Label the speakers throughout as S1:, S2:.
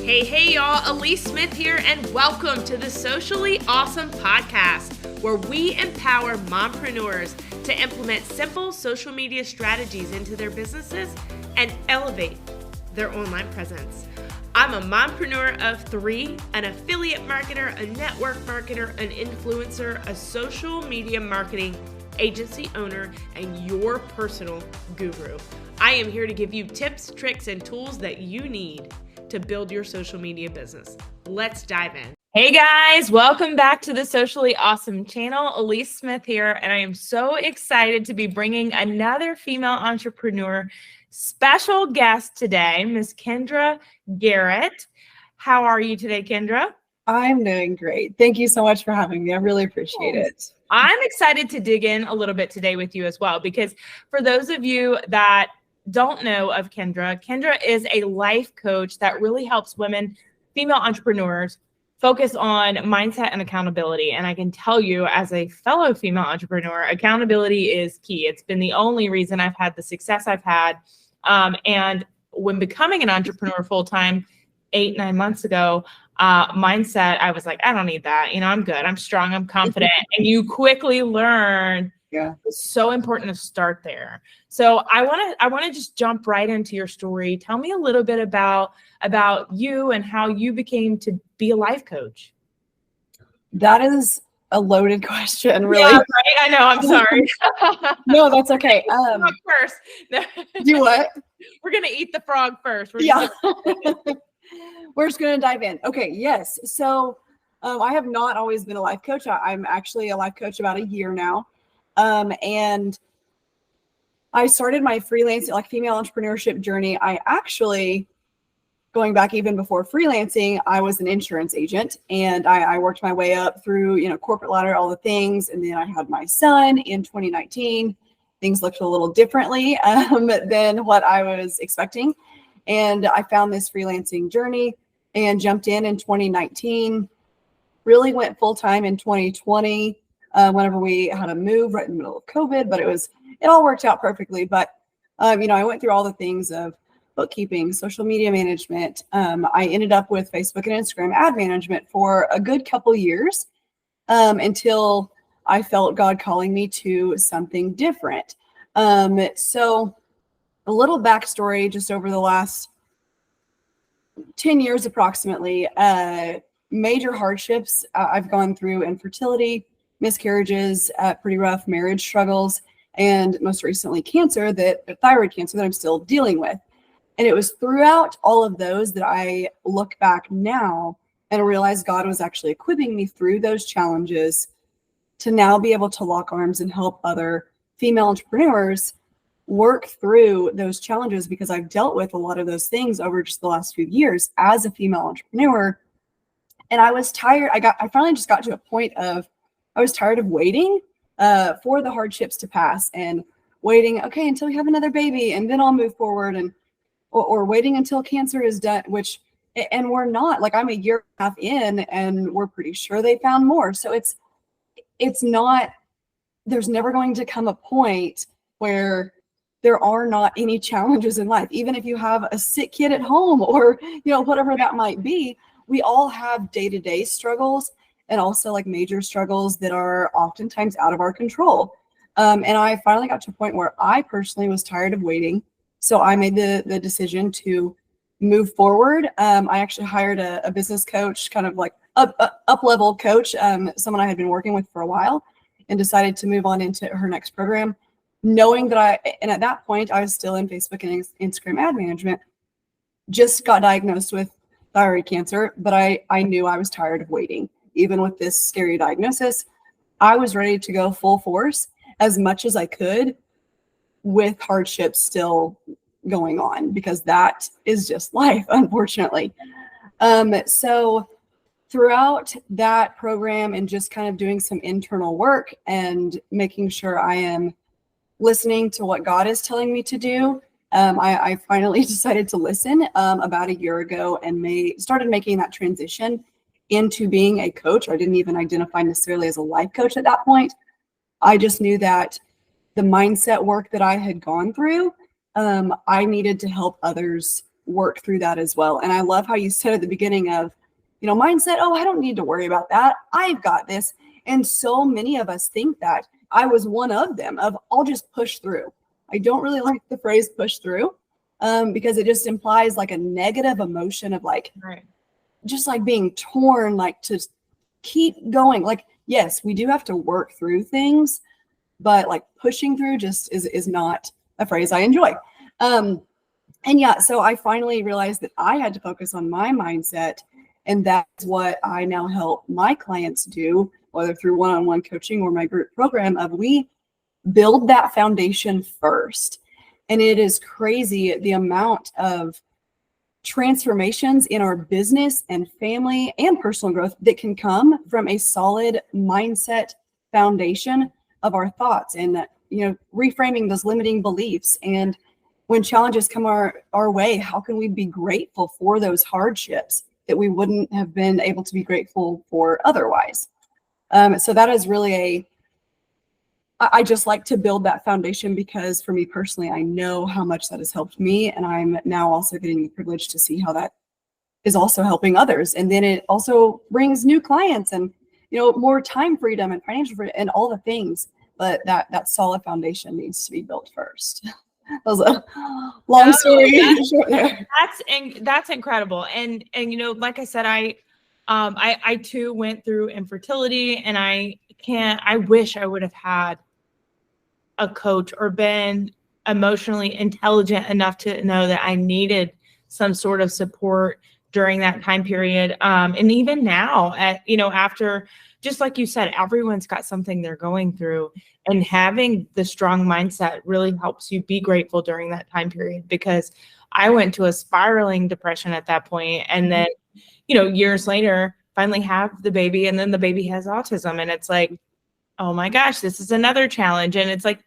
S1: Hey, y'all, Alyece Smith here, and welcome to the Socially Ausome podcast, where we empower mompreneurs to implement simple social media strategies into their businesses and elevate their online presence. I'm a mompreneur of 3, an affiliate marketer, a network marketer, an influencer, a social media marketing agency owner, and your personal guru. I am here to give you tips, tricks, and tools that you need to build your social media business. Let's dive in. Hey guys, welcome back to the Socially Ausome channel. Alyece Smith here, and I am so excited to be bringing another female entrepreneur special guest today, Miss Kendra Garrett. How are you today, Kendra?
S2: I'm doing great. Thank you so much for having me. I really appreciate it.
S1: I'm excited to dig in a little bit today with you as well, because for those of you that don't know of Kendra, Kendra is a life coach that really helps women, female entrepreneurs, focus on mindset and accountability. And I can tell you, as a fellow female entrepreneur, accountability is key. It's been the only reason I've had the success I've had. And when becoming an entrepreneur full-time 8-9 months ago, mindset, I was like, I don't need that. I'm good. I'm strong. I'm confident. And you quickly learn.
S2: Yeah,
S1: it's so important to start there. So I want to just jump right into your story. Tell me a little bit about you and how you became to be a life coach.
S2: That is a loaded question, really.
S1: Yeah, right? I know. I'm sorry.
S2: No, that's okay.
S1: Frog first.
S2: Do what?
S1: We're gonna eat the frog first.
S2: We're just gonna dive in. Okay. Yes. So I have not always been a life coach. I'm actually a life coach about a year now. And I started my freelancing, like female entrepreneurship journey. I actually, going back even before freelancing, I was an insurance agent, and I worked my way up through, corporate ladder, all the things. And then I had my son in 2019. Things looked a little differently than what I was expecting. And I found this freelancing journey and jumped in 2019, really went full-time in 2020. Whenever we had a move right in the middle of COVID, but it all worked out perfectly. But, I went through all the things of bookkeeping, social media management. I ended up with Facebook and Instagram ad management for a good couple years until I felt God calling me to something different. So a little backstory, just over the last 10 years, approximately, major hardships I've gone through: infertility, miscarriages, pretty rough marriage struggles, and most recently thyroid cancer that I'm still dealing with. And it was throughout all of those that I look back now and realize God was actually equipping me through those challenges to now be able to lock arms and help other female entrepreneurs work through those challenges, because I've dealt with a lot of those things over just the last few years as a female entrepreneur. And I was tired. I finally just got to a point of, I was tired of waiting for the hardships to pass and waiting, okay, until we have another baby and then I'll move forward, and or waiting until cancer is done, and we're not. Like, I'm a year and a half in and we're pretty sure they found more. So it's not, there's never going to come a point where there are not any challenges in life. Even if you have a sick kid at home or, whatever that might be, we all have day-to-day struggles, and also like major struggles that are oftentimes out of our control. And I finally got to a point where I personally was tired of waiting. So I made the decision to move forward. I actually hired a business coach, kind of like up-level coach, someone I had been working with for a while, and decided to move on into her next program, knowing that and at that point I was still in Facebook and Instagram ad management, just got diagnosed with thyroid cancer, but I knew I was tired of waiting. Even with this scary diagnosis, I was ready to go full force as much as I could, with hardships still going on, because that is just life, unfortunately. So throughout that program and just kind of doing some internal work and making sure I am listening to what God is telling me to do, I finally decided to listen about a year ago and started making that transition into being a coach. I didn't even identify necessarily as a life coach at that point. I just knew that the mindset work that I had gone through, I needed to help others work through that as well. And I love how you said at the beginning of, mindset, oh, I don't need to worry about that. I've got this. And so many of us think that. I was one of them, of I'll just push through. I don't really like the phrase push through because it just implies like a negative emotion of like, just like being torn, like to keep going. Like, yes, we do have to work through things, but like pushing through just is not a phrase I enjoy. And yeah, so I finally realized that I had to focus on my mindset. And that's what I now help my clients do, whether through one-on-one coaching or my group program, of we build that foundation first. And it is crazy the amount of transformations in our business and family and personal growth that can come from a solid mindset foundation of our thoughts and, reframing those limiting beliefs. And when challenges come our way, how can we be grateful for those hardships that we wouldn't have been able to be grateful for otherwise? So that is really I just like to build that foundation because for me personally, I know how much that has helped me. And I'm now also getting the privilege to see how that is also helping others. And then it also brings new clients and, more time freedom and financial freedom and all the things. But that solid foundation needs to be built first. That was a long story short there.
S3: That's incredible. And like I said, I too went through infertility, and I wish I would have had a coach or been emotionally intelligent enough to know that I needed some sort of support during that time period. And even now after, just like you said, everyone's got something they're going through, and having the strong mindset really helps you be grateful during that time period, because I went to a spiraling depression at that point. And then, years later, finally have the baby, and then the baby has autism. And it's like, oh my gosh, this is another challenge. And it's like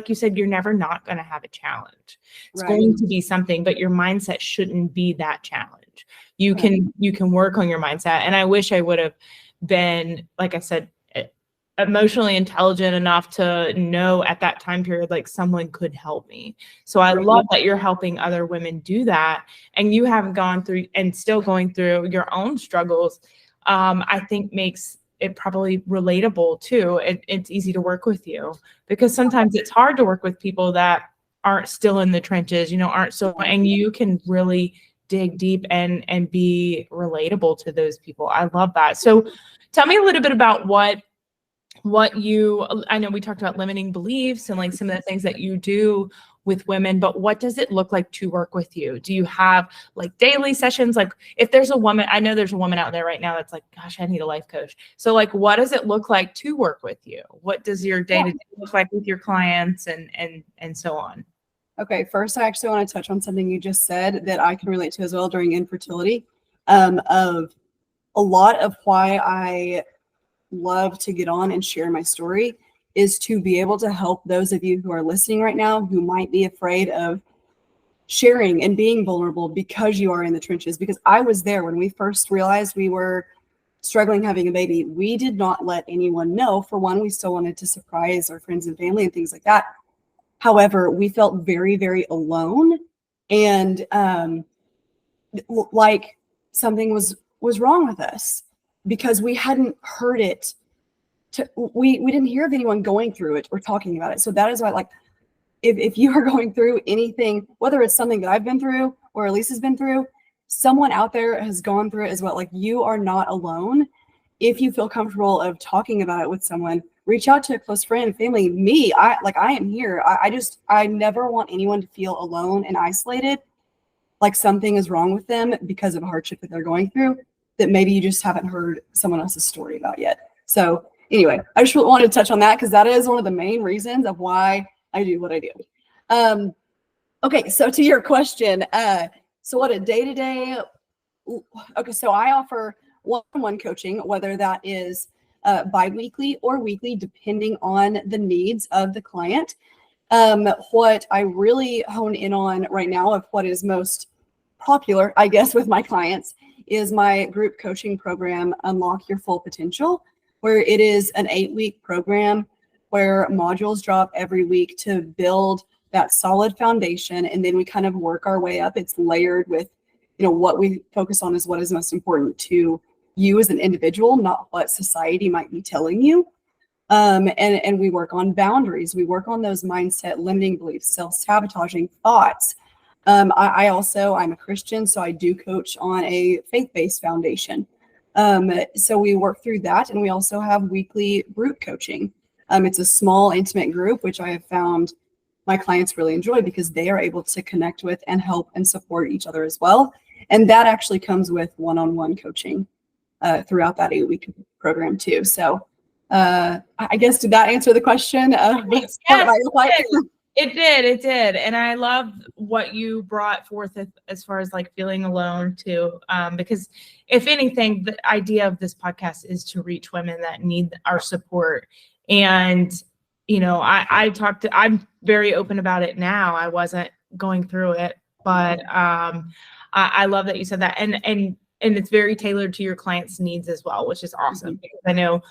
S3: you said, you're never not going to have a challenge. It's going to be something, but your mindset shouldn't be that challenge. You can work on your mindset. And I wish I would have been, like I said, emotionally intelligent enough to know at that time period, like someone could help me. So I love that you're helping other women do that. And you haven't gone through and still going through your own struggles. I think makes it probably relatable too. It's easy to work with you, because sometimes it's hard to work with people that aren't still in the trenches, and you can really dig deep and be relatable to those people. I love that. So tell me a little bit about I know we talked about limiting beliefs and like some of the things that you do with women, but what does it look like to work with you? Do you have like daily sessions? Like if there's a woman, I know there's a woman out there right now that's like, gosh, I need a life coach. So like, what does it look like to work with you? What does your day-to-day look like with your clients and so on?
S2: Okay. First, I actually want to touch on something you just said that I can relate to as well during infertility, of a lot of why I love to get on and share my story is to be able to help those of you who are listening right now who might be afraid of sharing and being vulnerable because you are in the trenches. Because I was there when we first realized we were struggling having a baby. We did not let anyone know. For one, we still wanted to surprise our friends and family and things like that. However, we felt very, very alone, and like something was wrong with us because we hadn't heard it. We didn't hear of anyone going through it or talking about it. So that is why, like, if you are going through anything, whether it's something that I've been through or Alyece has been through, someone out there has gone through it as well. Like, you are not alone. If you feel comfortable of talking about it with someone, reach out to a close friend, family. Me, I am here. I never want anyone to feel alone and isolated, like something is wrong with them because of a hardship that they're going through that maybe you just haven't heard someone else's story about yet. So anyway, I just wanted to touch on that because that is one of the main reasons of why I do what I do. Okay, so to your question, so what a day-to-day, okay, so I offer one-on-one coaching, whether that is bi-weekly or weekly, depending on the needs of the client. What I really hone in on right now of what is most popular, I guess, with my clients is my group coaching program, Unlock Your Full Potential, where it is an 8-week program where modules drop every week to build that solid foundation. And then we kind of work our way up. It's layered with what we focus on is what is most important to you as an individual, not what society might be telling you. And we work on boundaries. We work on those mindset limiting beliefs, self-sabotaging thoughts. I'm a Christian, so I do coach on a faith-based foundation. So we work through that, and we also have weekly group coaching. It's a small, intimate group, which I have found my clients really enjoy because they are able to connect with and help and support each other as well. And that actually comes with one-on-one coaching throughout that 8-week program too. So I guess, did that answer the question?
S3: Yes, it did. And I love what you brought forth as far as like feeling alone too. Because if anything, the idea of this podcast is to reach women that need our support. And, I'm very open about it now. I wasn't going through it, but I love that you said that. And it's very tailored to your clients' needs as well, which is awesome. Because I know,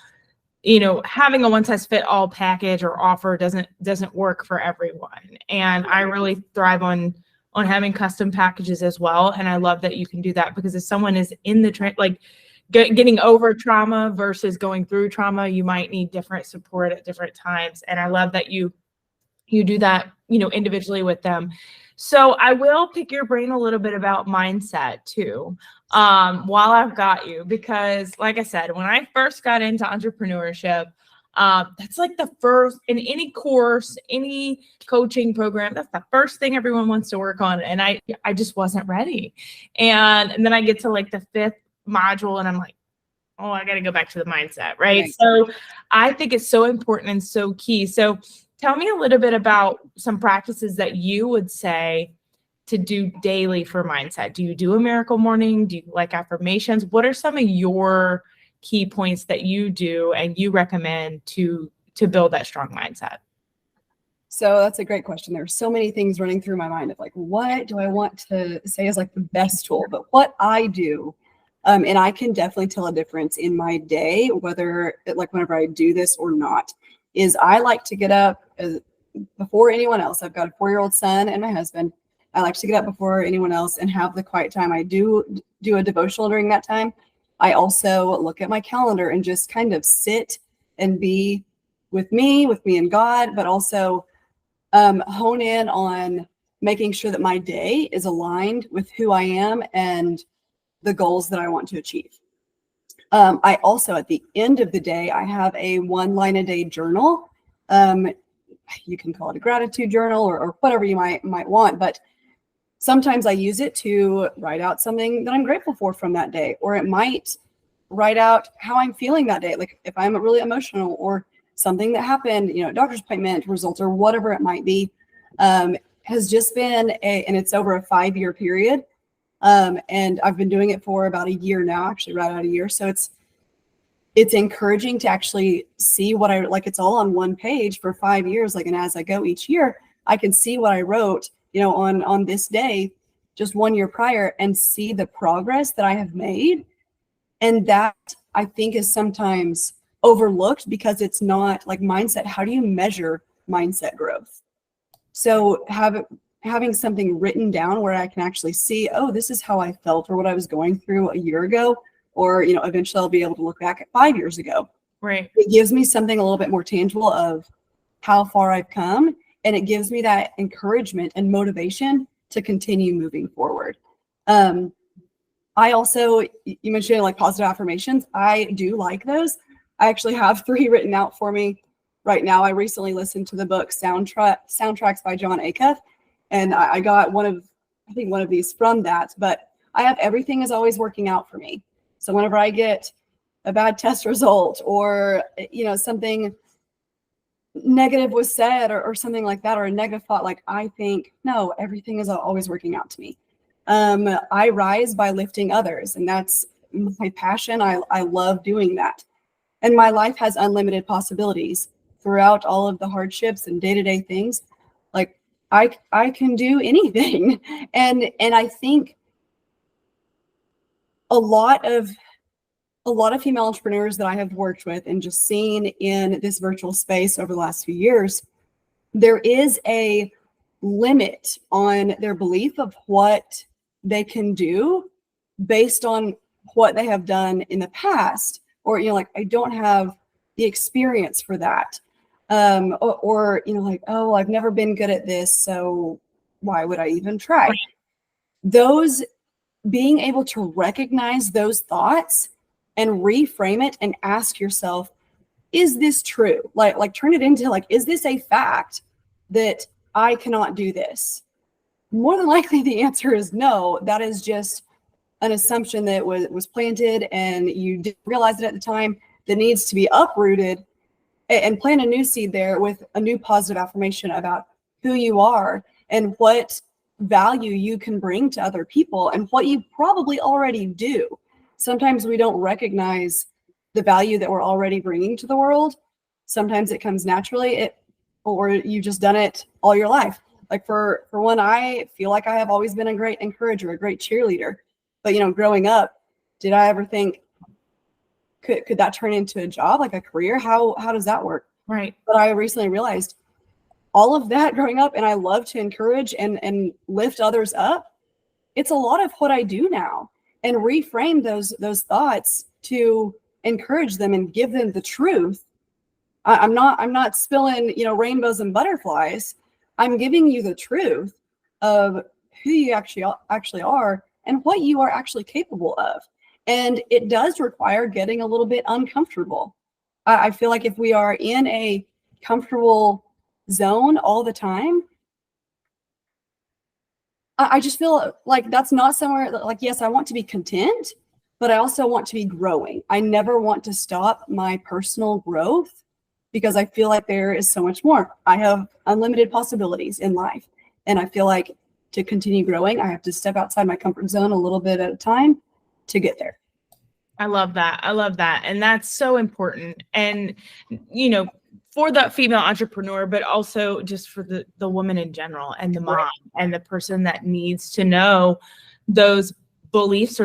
S3: having a one size fit all package or offer doesn't work for everyone. And I really thrive on having custom packages as well. And I love that you can do that, because if someone is in the getting over trauma versus going through trauma, you might need different support at different times. And I love that you do that, individually with them. So I will pick your brain a little bit about mindset too, while I've got you, because like I said, when I first got into entrepreneurship, that's like the first, in any course, any coaching program, that's the first thing everyone wants to work on. And I just wasn't ready. And then I get to like the 5th module and I'm like, oh, I got to go back to the mindset. Right. So I think it's so important and so key. So tell me a little bit about some practices that you would say to do daily for mindset. Do you do a miracle morning? Do you like affirmations? What are some of your key points that you do and you recommend to build that strong mindset?
S2: So that's a great question. There's so many things running through my mind of like, what do I want to say is like the best tool? But what I do, and I can definitely tell a difference in my day, whenever I do this or not, is I like to get up before anyone else. I've got a 4-year-old son and my husband. I like to get up before anyone else and have the quiet time. I do a devotional during that time. I also look at my calendar and just kind of sit and be with me and God, but also hone in on making sure that my day is aligned with who I am and the goals that I want to achieve. I also, at the end of the day, I have a 1-line-a-day journal. You can call it a gratitude journal or whatever you might want, but sometimes I use it to write out something that I'm grateful for from that day, or it might write out how I'm feeling that day. Like if I'm really emotional or something that happened, doctor's appointment results or whatever it might be, has just been and it's over a 5-year period. And I've been doing it for about a year now, actually right out a year. So it's encouraging to actually see what it's all on one page for 5 years. And as I go each year, I can see what I wrote, on this day, just 1 year prior, and see the progress that I have made. And that I think is sometimes overlooked because it's not like mindset. How do you measure mindset growth? So having something written down where I can actually see, oh, this is how I felt or what I was going through a year ago, or, eventually I'll be able to look back at 5 years ago.
S3: Right.
S2: It gives me something a little bit more tangible of how far I've come. And it gives me that encouragement and motivation to continue moving forward. I also, you mentioned like positive affirmations. I do like those. I actually have 3 written out for me right now. I recently listened to the book Soundtracks by John Acuff. And I got one of these from that, but I have everything is always working out for me. So whenever I get a bad test result or, something negative was said or something like that, or a negative thought, like I think, no, everything is always working out to me. I rise by lifting others, and that's my passion. I love doing that. And my life has unlimited possibilities throughout all of the hardships and day-to-day things. Like I can do anything. And I think a lot of female entrepreneurs that I have worked with and just seen in this virtual space over the last few years, there is a limit on their belief of what they can do based on what they have done in the past, or, like, I don't have the experience for that. Or, like, oh, I've never been good at this, so why would I even try?
S3: Right.
S2: Those, being able to recognize those thoughts and reframe it and ask yourself, is this true? Like turn it into, like, is this a fact that I cannot do this? More than likely the answer is no. That is just an assumption that was planted and you didn't realize it at the time, that needs to be uprooted and plant a new seed there with a new positive affirmation about who you are and what value you can bring to other people and what you probably already do. Sometimes we don't recognize the value that we're already bringing to the world. Sometimes it comes naturally, or you've just done it all your life. Like for one, I feel like I have always been a great encourager, a great cheerleader. But, growing up, did I ever think, could that turn into a job, like a career? How does that work?
S3: Right.
S2: But I recently realized all of that growing up, and I love to encourage and lift others up. It's a lot of what I do now, and reframe those thoughts to encourage them and give them the truth. I'm not spilling, rainbows and butterflies. I'm giving you the truth of who you actually are and what you are actually capable of. And it does require getting a little bit uncomfortable. I feel like if we are in a comfortable zone all the time, I just feel like that's not somewhere, like, yes, I want to be content, but I also want to be growing. I never want to stop my personal growth because I feel like there is so much more. I have unlimited possibilities in life. And I feel like to continue growing, I have to step outside my comfort zone a little bit at a time to get there.
S3: I love that. And that's so important. And, for the female entrepreneur, but also just for the woman in general and the mom and the person that needs to know those beliefs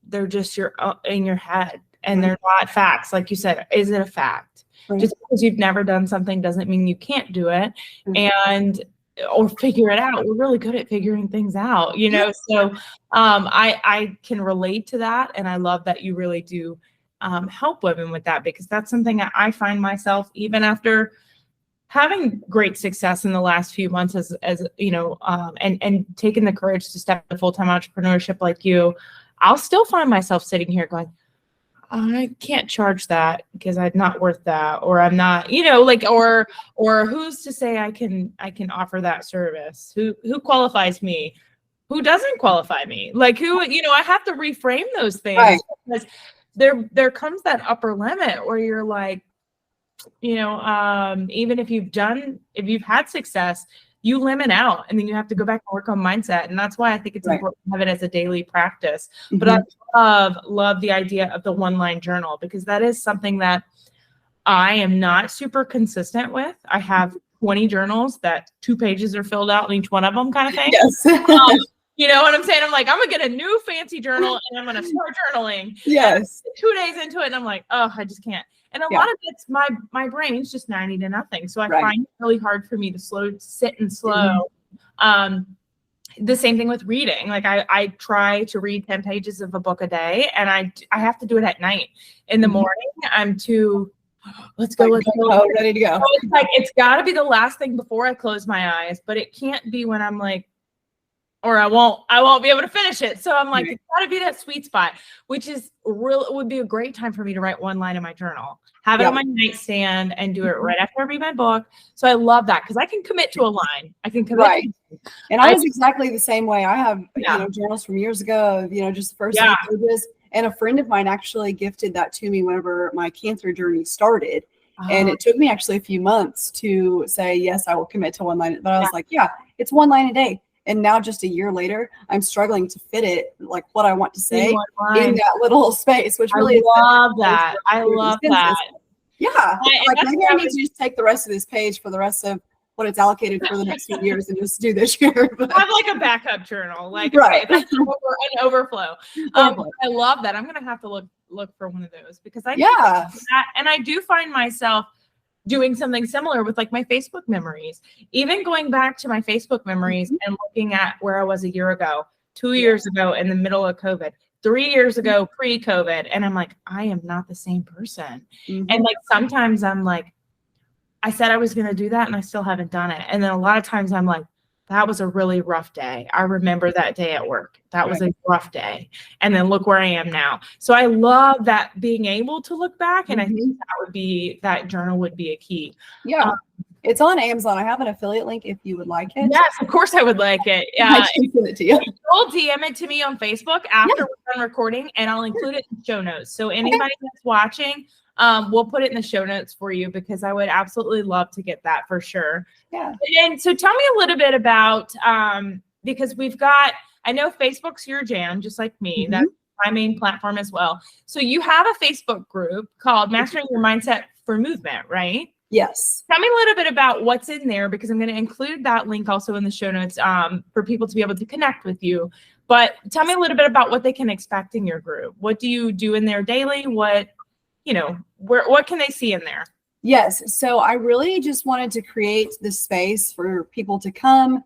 S3: they're just in your head and they're not facts. Like you said, is it a fact? Right. Just because you've never done something doesn't mean you can't do it. Or figure it out. We're really good at figuring things out, So I can relate to that. And I love that you really do help women with that, because that's something that I find myself, even after having great success in the last few months as and taking the courage to step into full-time entrepreneurship like you, I'll still find myself sitting here going, I can't charge that because I'm not worth that, or I'm not, or who's to say I can offer that service? Who qualifies me? Who doesn't qualify me? Like who, I have to reframe those things, right? Because there comes that upper limit where you're like, even if you've had success, you limit out, and then you have to go back and work on mindset. And that's why I think it's important to have it as a daily practice. Mm-hmm. But I love the idea of the one-line journal, because that is something that I am not super consistent with. I have 20 journals that 2 pages are filled out in each one of them, kind of thing.
S2: Yes.
S3: You know what I'm saying? I'm like, I'm going to get a new fancy journal and I'm going to start journaling.
S2: Yes.
S3: 2 days into it, and I'm like, oh, I just can't. And a lot of it's my brain's just 90 to nothing. So I find it really hard for me to sit and slow. Mm-hmm. The same thing with reading. Like I try to read 10 pages of a book a day, and I have to do it at night. In the morning, I'm too, let's go.
S2: Ready to go.
S3: So it's like, it's got to be the last thing before I close my eyes, but it can't be when I'm like, or I won't be able to finish it. So I'm like, it's got to be that sweet spot, which is would be a great time for me to write one line in my journal, have it on my nightstand, and do it right after I read my book. So I love that, because I can commit to a line. I can commit.
S2: Right. And I was exactly the same way. I have journals from years ago, just the first 8 pages. And a friend of mine actually gifted that to me whenever my cancer journey started. And it took me actually a few months to say, yes, I will commit to one line. But I was like, it's 1 line a day. And now, just a year later, I'm struggling to fit it, like what I want to say, in that little space, which really
S3: I love that.
S2: Yeah. Like maybe I need to just take the rest of this page for the rest of what it's allocated for the next few years and just do this year. But
S3: have like a backup journal, like okay, that's an overflow. I love that. I'm going to have to look for one of those, because I that, and I do find myself doing something similar with like my Facebook memories, even going back to my Facebook memories and looking at where I was a year ago. 2 years ago in the middle of COVID, 3 years ago pre-COVID. And I'm like, I am not the same person. And like, sometimes I'm like, I said I was going to do that and I still haven't done it. And then a lot of times I'm like, that was a really rough day. I remember that day at work. That was a rough day. And then look where I am now. So I love that, being able to look back. And I think that journal would be a key.
S2: Yeah. It's on Amazon. I have an affiliate link if you would like it.
S3: Yes, of course I would like it.
S2: I can send it to you.
S3: You'll DM it to me on Facebook after we're done recording, and I'll include it in the show notes. So anybody that's watching, we'll put it in the show notes for you, because I would absolutely love to get that for sure.
S2: Yeah.
S3: And so tell me a little bit about, because I know Facebook's your jam, just like me. That's my main platform as well. So you have a Facebook group called Mastering Your Mindset for Movement, right?
S2: Yes.
S3: Tell me a little bit about what's in there, because I'm going to include that link also in the show notes for people to be able to connect with you. But tell me a little bit about what they can expect in your group. What do you do in there daily? What can they see in there?
S2: Yes. So I really just wanted to create this space for people to come,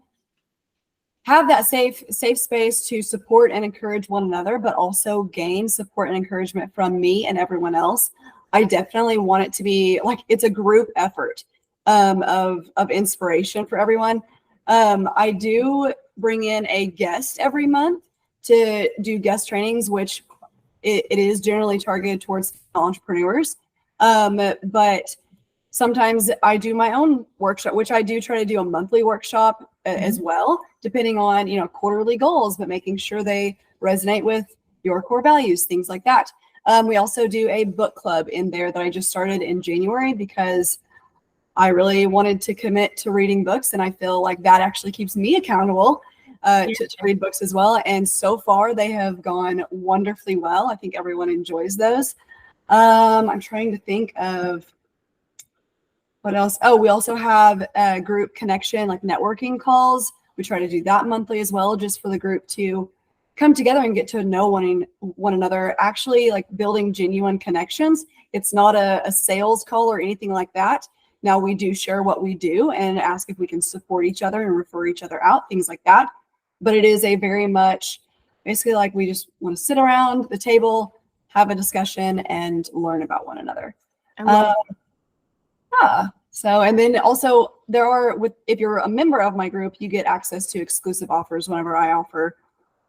S2: have that safe space to support and encourage one another, but also gain support and encouragement from me and everyone else. I definitely want it to be like, it's a group effort of inspiration for everyone. I do bring in a guest every month to do guest trainings, which it is generally targeted towards entrepreneurs. But sometimes I do my own workshop, which I do try to do a monthly workshop as well, depending on, quarterly goals, but making sure they resonate with your core values, things like that. We also do a book club in there that I just started in January, because I really wanted to commit to reading books. And I feel like that actually keeps me accountable to read books as well. And so far they have gone wonderfully well. I think everyone enjoys those. I'm trying to think of what else. Oh, we also have a group connection, like networking calls. We try to do that monthly as well, just for the group to come together and get to know one another, actually like building genuine connections. It's not a sales call or anything like that. Now we do share what we do and ask if we can support each other and refer each other out, things like that. But it is a very much basically like we just want to sit around the table, have a discussion, and learn about one another. So, and then also if you're a member of my group, you get access to exclusive offers whenever I offer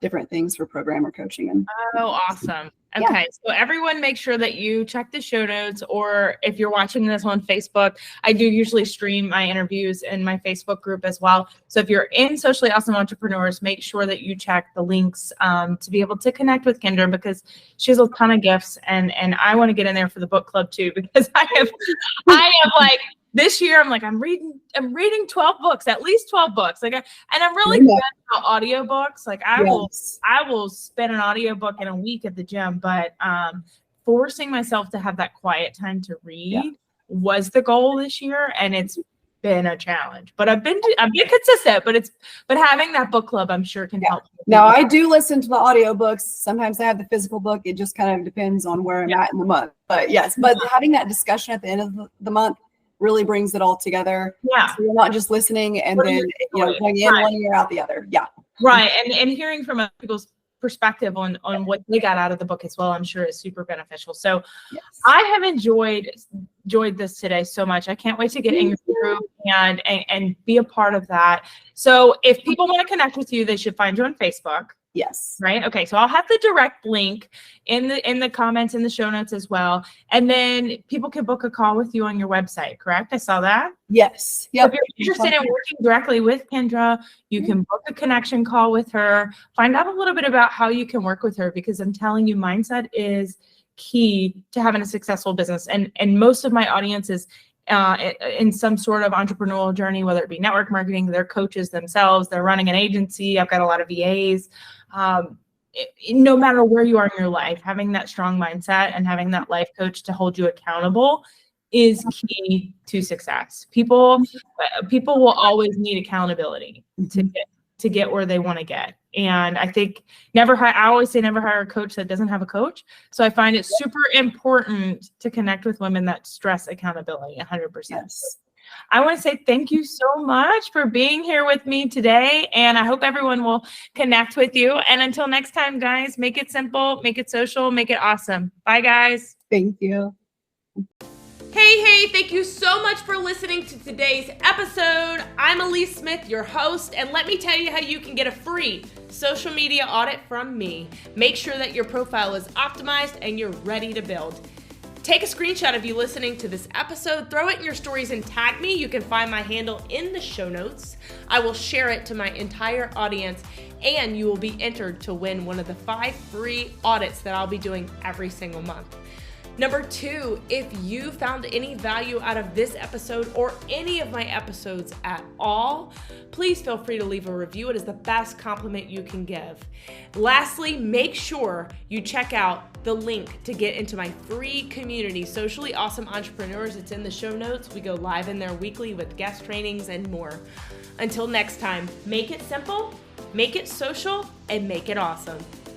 S2: different things for programmer coaching.
S3: Oh, awesome. Okay. So everyone make sure that you check the show notes, or if you're watching this on Facebook, I do usually stream my interviews in my Facebook group as well. So if you're in Socially Awesome Entrepreneurs, make sure that you check the links to be able to connect with Kendra, because she has a ton of gifts, and I want to get in there for the book club too, because I have like, this year, I'm like, I'm reading 12 books, at least 12 books. And I'm really good about audiobooks. Like I will spend an audiobook in a week at the gym, but forcing myself to have that quiet time to read was the goal this year. And it's been a challenge, but I've been consistent, but having that book club, I'm sure can help.
S2: Now I do listen to the audiobooks. Sometimes I have the physical book. It just kind of depends on where I'm at in the month, but having that discussion at the end of the month really brings it all together. Yeah. So you're not just listening and then going in one year out the other. Yeah.
S3: Right. And hearing from other people's perspective on what they got out of the book as well, I'm sure is super beneficial. So I have enjoyed this today so much. I can't wait to get in your group and be a part of that. So if people want to connect with you, they should find you on Facebook.
S2: Yes.
S3: Right. Okay. So I'll have the direct link in the comments in the show notes as well. And then people can book a call with you on your website, correct? I saw that.
S2: Yes.
S3: Yep. So if you're interested in working directly with Kendra, you can book a connection call with her, find out a little bit about how you can work with her, because I'm telling you, mindset is key to having a successful business. And most of my audience is in some sort of entrepreneurial journey, whether it be network marketing, they're coaches themselves, they're running an agency. I've got a lot of VAs. No matter where you are in your life, having that strong mindset and having that life coach to hold you accountable is key to success. People will always need accountability to get where they want to get. And I think I always say never hire a coach that doesn't have a coach. So I find it super important to connect with women that stress accountability 100%.
S2: Yes.
S3: I want to say thank you so much for being here with me today. And I hope everyone will connect with you. And until next time, guys, make it simple, make it social, make it awesome. Bye, guys.
S2: Thank you.
S1: Hey, thank you so much for listening to today's episode. I'm Alyece Smith, your host, and let me tell you how you can get a free social media audit from me. Make sure that your profile is optimized and you're ready to build. Take a screenshot of you listening to this episode, throw it in your stories and tag me. You can find my handle in the show notes. I will share it to my entire audience, and you will be entered to win one of the 5 free audits that I'll be doing every single month. Number 2, if you found any value out of this episode or any of my episodes at all, please feel free to leave a review. It is the best compliment you can give. Lastly, make sure you check out the link to get into my free community, Socially Awesome Entrepreneurs. It's in the show notes. We go live in there weekly with guest trainings and more. Until next time, make it simple, make it social, and make it awesome.